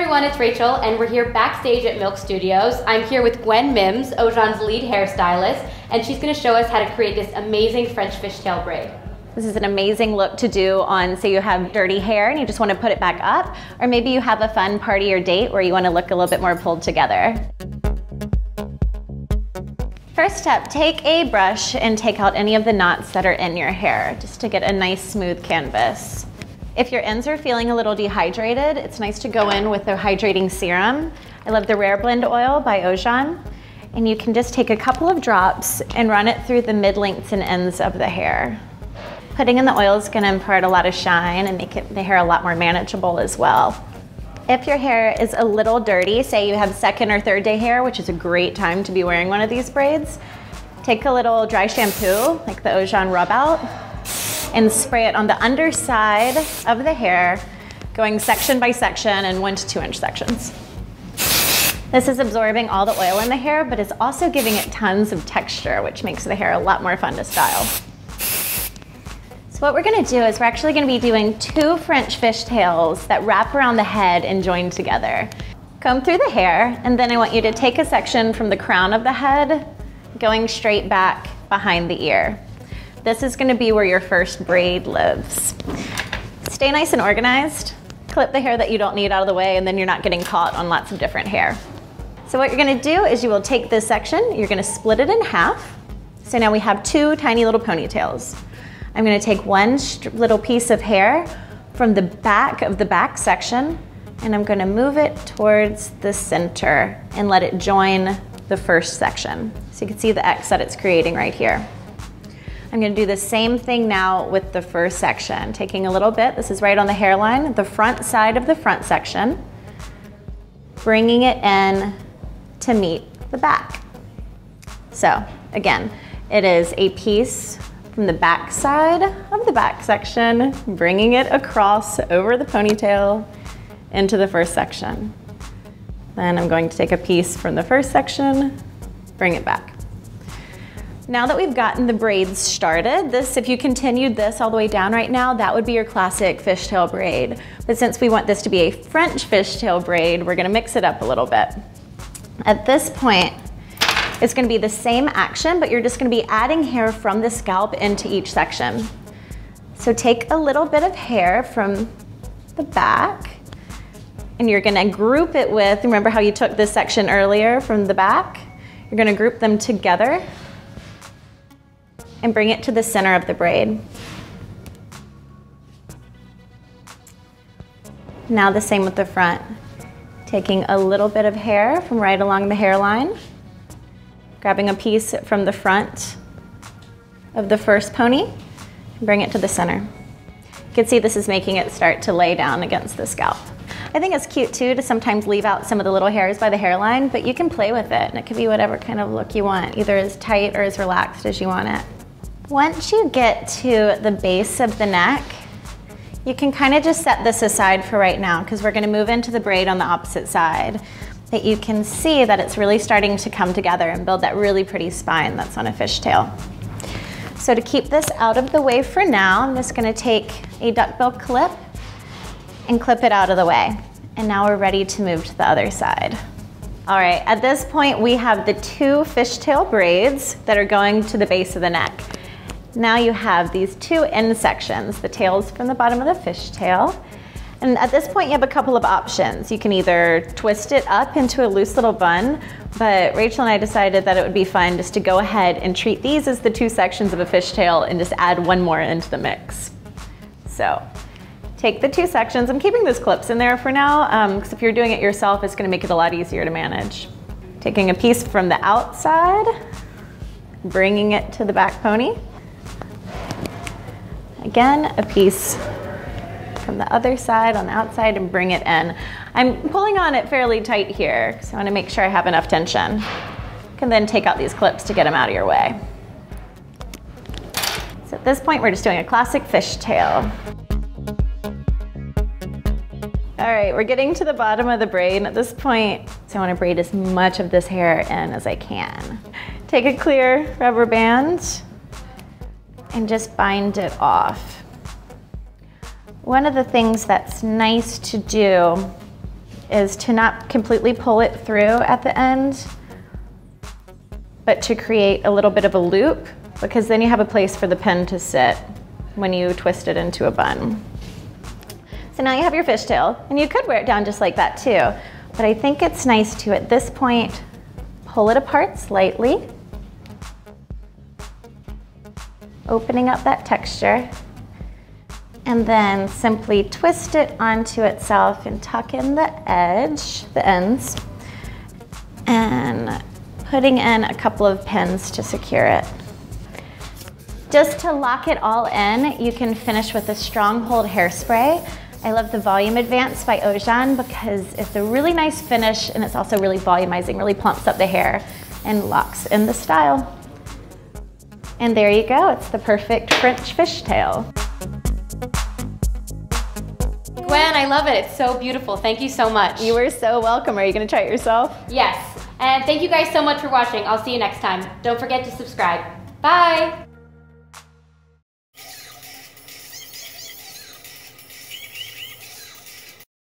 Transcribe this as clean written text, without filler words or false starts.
everyone, it's Rachel, and we're here backstage at Milk Studios. I'm here with Gwen Mims, Ojan's lead hairstylist, and she's going to show us how to create this amazing French fishtail braid. This is an amazing look to do on, say you have dirty hair and you just want to put it back up, or maybe you have a fun party or date where you want to look a little bit more pulled together. First step, take a brush and take out any of the knots that are in your hair, just to get a nice smooth canvas. If your ends are feeling a little dehydrated, it's nice to go in with a hydrating serum. I love the Rare Blend Oil by Ojan. And you can just take a couple of drops and run it through the mid-lengths and ends of the hair. Putting in the oil is going to impart a lot of shine and make the hair a lot more manageable as well. If your hair is a little dirty, say you have second or third day hair, which is a great time to be wearing one of these braids, take a little dry shampoo, like the Ojan Rub Out, and spray it on the underside of the hair, going section by section in 1 to 2 inch sections. This is absorbing all the oil in the hair, but it's also giving it tons of texture, which makes the hair a lot more fun to style. So what we're gonna do is we're actually gonna be doing 2 French fishtails that wrap around the head and join together. Comb through the hair, and then I want you to take a section from the crown of the head, going straight back behind the ear. This is going to be where your first braid lives. Stay nice and organized. Clip the hair that you don't need out of the way, and then you're not getting caught on lots of different hair. So what you're going to do is you will take this section, you're going to split it in half. So now we have 2 tiny little ponytails. I'm going to take one little piece of hair from the back of the back section, and I'm going to move it towards the center and let it join the first section. So you can see the X that it's creating right here. I'm going to do the same thing now with the first section. Taking a little bit, this is right on the hairline, the front side of the front section, bringing it in to meet the back. So again, it is a piece from the back side of the back section, bringing it across over the ponytail into the first section. Then I'm going to take a piece from the first section, bring it back. Now that we've gotten the braids started, if you continued this all the way down right now, that would be your classic fishtail braid. But since we want this to be a French fishtail braid, we're gonna mix it up a little bit. At this point, it's gonna be the same action, but you're just gonna be adding hair from the scalp into each section. So take a little bit of hair from the back, and you're gonna group it with, remember how you took this section earlier from the back? You're gonna group them together and bring it to the center of the braid. Now the same with the front. Taking a little bit of hair from right along the hairline, grabbing a piece from the front of the first pony, and bring it to the center. You can see this is making it start to lay down against the scalp. I think it's cute too to sometimes leave out some of the little hairs by the hairline, but you can play with it and it can be whatever kind of look you want, either as tight or as relaxed as you want it. Once you get to the base of the neck, you can kind of just set this aside for right now because we're going to move into the braid on the opposite side. But you can see that it's really starting to come together and build that really pretty spine that's on a fishtail. So to keep this out of the way for now, I'm just going to take a duckbill clip and clip it out of the way. And now we're ready to move to the other side. All right, at this point we have the 2 fishtail braids that are going to the base of the neck. Now you have these 2 end sections, the tails from the bottom of the fishtail. And at this point you have a couple of options. You can either twist it up into a loose little bun, but Rachel and I decided that it would be fun just to go ahead and treat these as the 2 sections of a fishtail and just add one more into the mix. So take the 2 sections. I'm keeping those clips in there for now, because if you're doing it yourself, it's gonna make it a lot easier to manage. Taking a piece from the outside, bringing it to the back pony. Again, a piece from the other side on the outside and bring it in. I'm pulling on it fairly tight here because I want to make sure I have enough tension. You can then take out these clips to get them out of your way. So at this point, we're just doing a classic fishtail. All right, we're getting to the bottom of the braid, and at this point, I want to braid as much of this hair in as I can. Take a clear rubber band and just bind it off. One of the things that's nice to do is to not completely pull it through at the end, but to create a little bit of a loop, because then you have a place for the pen to sit when you twist it into a bun. So now you have your fishtail, and you could wear it down just like that too, but I think it's nice to, at this point, pull it apart slightly, opening up that texture, and then simply twist it onto itself and tuck in the edge, the ends, and putting in a couple of pins to secure it. Just to lock it all in, you can finish with a Stronghold hairspray. I love the Volume Advance by Ojan because it's a really nice finish and it's also really volumizing, really plumps up the hair and locks in the style. And there you go, it's the perfect French fishtail. Gwen, I love it. It's so beautiful. Thank you so much. You are so welcome. Are you gonna try it yourself? Yes. And thank you guys so much for watching. I'll see you next time. Don't forget to subscribe. Bye.